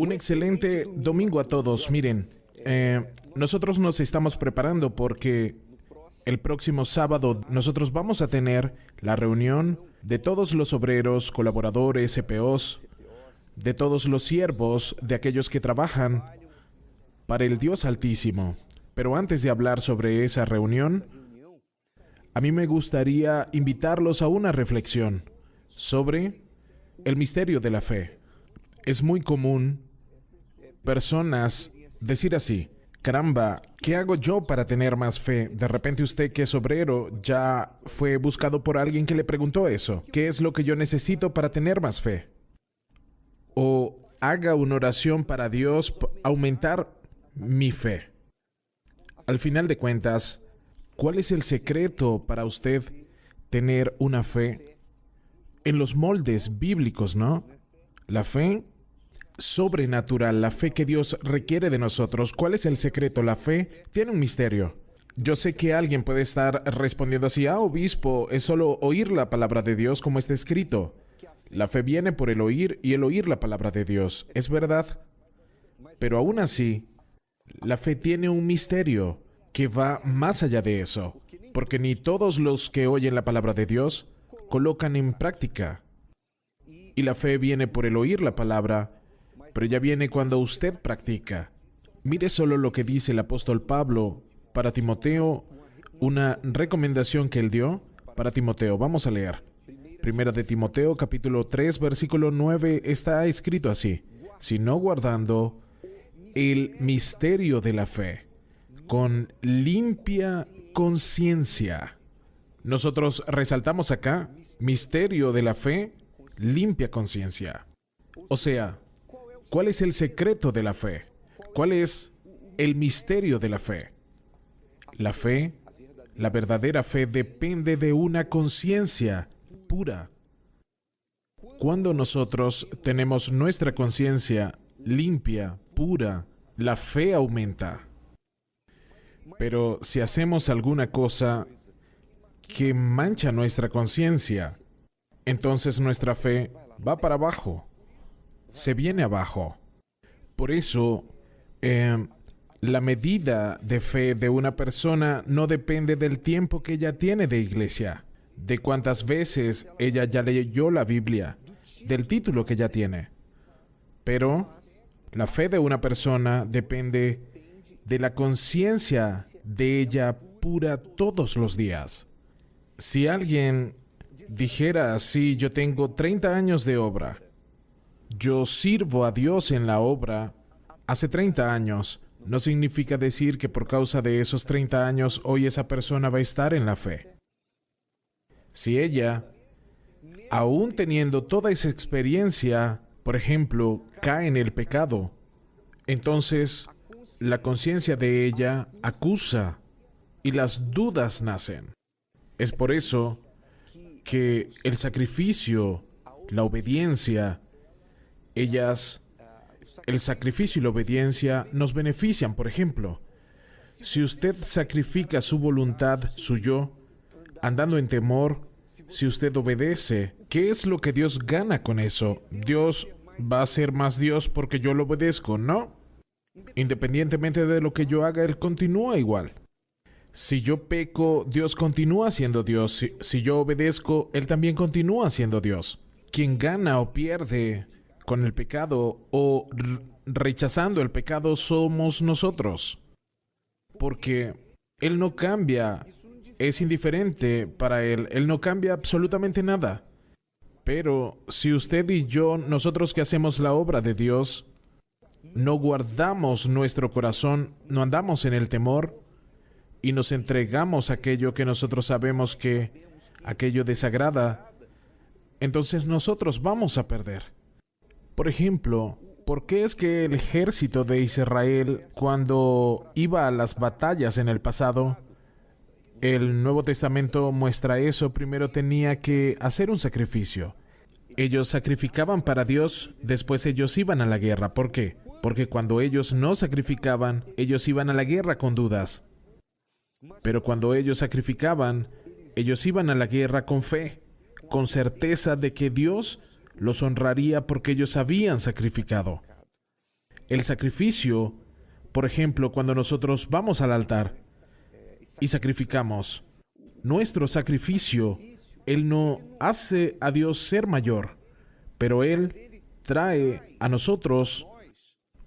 Un excelente domingo a todos. Miren, nosotros nos estamos preparando porque el próximo sábado nosotros vamos a tener la reunión de todos los obreros, colaboradores, CPOs, de todos los siervos, de aquellos que trabajan para el Dios Altísimo. Pero antes de hablar sobre esa reunión, a mí me gustaría invitarlos a una reflexión sobre el misterio de la fe. Es muy común personas decir así: caramba, ¿qué hago yo para tener más fe? De repente usted, que es obrero, ya fue buscado por alguien que le preguntó eso. ¿Qué es lo que yo necesito para tener más fe? O haga una oración para Dios aumentar mi fe. Al final de cuentas, ¿cuál es el secreto para usted tener una fe en los moldes bíblicos, no? La fe sobrenatural, la fe que Dios requiere de nosotros. ¿Cuál es el secreto? La fe tiene un misterio. Yo sé que alguien puede estar respondiendo así: obispo, es solo oír la palabra de Dios como está escrito. La fe viene por el oír y el oír la palabra de Dios. Es verdad. Pero aún así, la fe tiene un misterio que va más allá de eso, porque ni todos los que oyen la palabra de Dios colocan en práctica. Y la fe viene por el oír la palabra, pero ya viene cuando usted practica. Mire solo lo que dice el apóstol Pablo para Timoteo, una recomendación que él dio para Timoteo. Vamos a leer. Primera de Timoteo, capítulo 3, versículo 9, está escrito así: sino guardando el misterio de la fe con limpia conciencia. Nosotros resaltamos acá, misterio de la fe, limpia conciencia. O sea, ¿cuál es el secreto de la fe? ¿Cuál es el misterio de la fe? La fe, la verdadera fe, depende de una conciencia pura. Cuando nosotros tenemos nuestra conciencia limpia, pura, la fe aumenta. Pero si hacemos alguna cosa que mancha nuestra conciencia, entonces nuestra fe va para abajo, se viene abajo. Por eso, la medida de fe de una persona no depende del tiempo que ella tiene de iglesia, de cuántas veces ella ya leyó la Biblia, del título que ya tiene. Pero la fe de una persona depende de la conciencia de ella pura todos los días. Si alguien dijera así: yo tengo 30 años de obra, yo sirvo a Dios en la obra hace 30 años, no significa decir que por causa de esos 30 años hoy esa persona va a estar en la fe. Si ella, aún teniendo toda esa experiencia, por ejemplo, cae en el pecado, entonces la conciencia de ella acusa y las dudas nacen. Es por eso que el sacrificio, la obediencia, el sacrificio y la obediencia nos benefician. Por ejemplo, si usted sacrifica su voluntad, su yo, andando en temor, si usted obedece, ¿qué es lo que Dios gana con eso? ¿Dios va a ser más Dios porque yo lo obedezco? No. Independientemente de lo que yo haga, Él continúa igual. Si yo peco, Dios continúa siendo Dios. Si yo obedezco, Él también continúa siendo Dios. Quien gana o pierde con el pecado o rechazando el pecado somos nosotros. Porque Él no cambia, es indiferente para Él. Él no cambia absolutamente nada. Pero si usted y yo, nosotros que hacemos la obra de Dios, no guardamos nuestro corazón, no andamos en el temor y nos entregamos a aquello que nosotros sabemos que aquello desagrada, entonces nosotros vamos a perder. Por ejemplo, ¿por qué es que el ejército de Israel, cuando iba a las batallas en el pasado, el Nuevo Testamento muestra eso, primero tenía que hacer un sacrificio? Ellos sacrificaban para Dios, después ellos iban a la guerra. ¿Por qué? Porque cuando ellos no sacrificaban, ellos iban a la guerra con dudas. Pero cuando ellos sacrificaban, ellos iban a la guerra con fe, con certeza de que Dios los honraría porque ellos habían sacrificado. el sacrificio, por ejemplo, cuando nosotros vamos al altar y sacrificamos, nuestro sacrificio, Él no hace a Dios ser mayor, pero Él trae a nosotros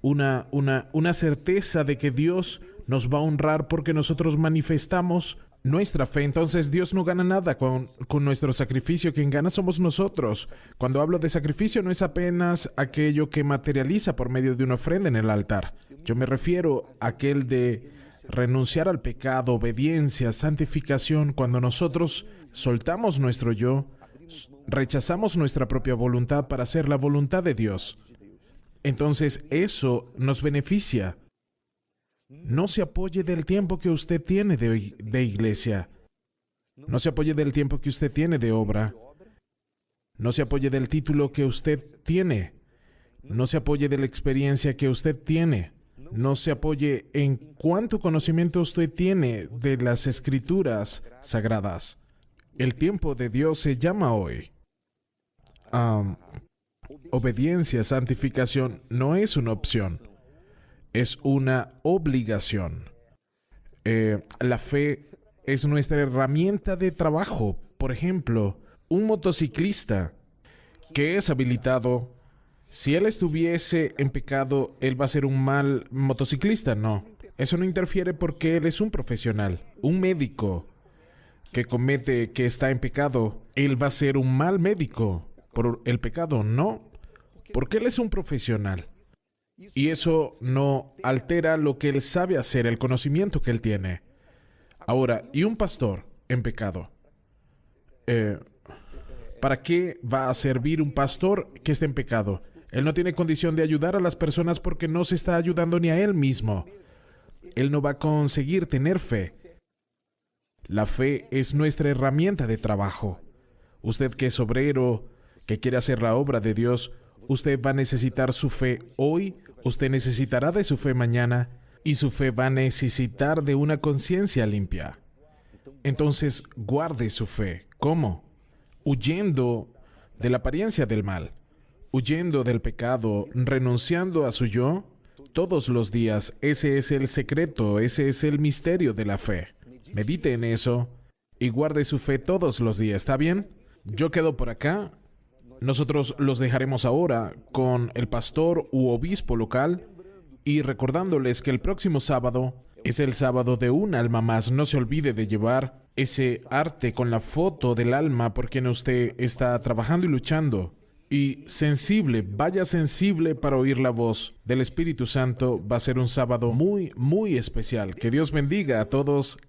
una certeza de que Dios nos va a honrar porque nosotros manifestamos nuestra fe. Entonces Dios no gana nada con nuestro sacrificio. Quien gana somos nosotros. Cuando hablo de sacrificio no es apenas aquello que materializa por medio de una ofrenda en el altar. Yo me refiero a aquel de renunciar al pecado, obediencia, santificación. Cuando nosotros soltamos nuestro yo, rechazamos nuestra propia voluntad para hacer la voluntad de Dios. Entonces eso nos beneficia. No se apoye del tiempo que usted tiene de iglesia. No se apoye del tiempo que usted tiene de obra. No se apoye del título que usted tiene. No se apoye de la experiencia que usted tiene. No se apoye en cuánto conocimiento usted tiene de las escrituras sagradas. El tiempo de Dios se llama hoy. Obediencia, santificación no es una opción. Es una obligación. La fe es nuestra herramienta de trabajo. Por ejemplo, un motociclista que es habilitado, si él estuviese en pecado, ¿él va a ser un mal motociclista? No. Eso no interfiere porque él es un profesional. Un médico que está en pecado, ¿él va a ser un mal médico por el pecado? No. Porque él es un profesional. Y eso no altera lo que él sabe hacer, el conocimiento que él tiene. Ahora, ¿y un pastor en pecado? ¿Para qué va a servir un pastor que esté en pecado? Él no tiene condición de ayudar a las personas porque no se está ayudando ni a él mismo. Él no va a conseguir tener fe. La fe es nuestra herramienta de trabajo. Usted que es obrero, que quiere hacer la obra de Dios, usted va a necesitar su fe hoy, usted necesitará de su fe mañana, y su fe va a necesitar de una conciencia limpia. Entonces, guarde su fe. ¿Cómo? Huyendo de la apariencia del mal, huyendo del pecado, renunciando a su yo, todos los días. Ese es el secreto, ese es el misterio de la fe. Medite en eso y guarde su fe todos los días, ¿está bien? Yo quedo por acá. Nosotros los dejaremos ahora con el pastor u obispo local y recordándoles que el próximo sábado es el sábado de un alma más. No se olvide de llevar ese arte con la foto del alma por quien usted está trabajando y luchando. Y sensible, vaya sensible para oír la voz del Espíritu Santo. Va a ser un sábado muy, muy especial. Que Dios bendiga a todos.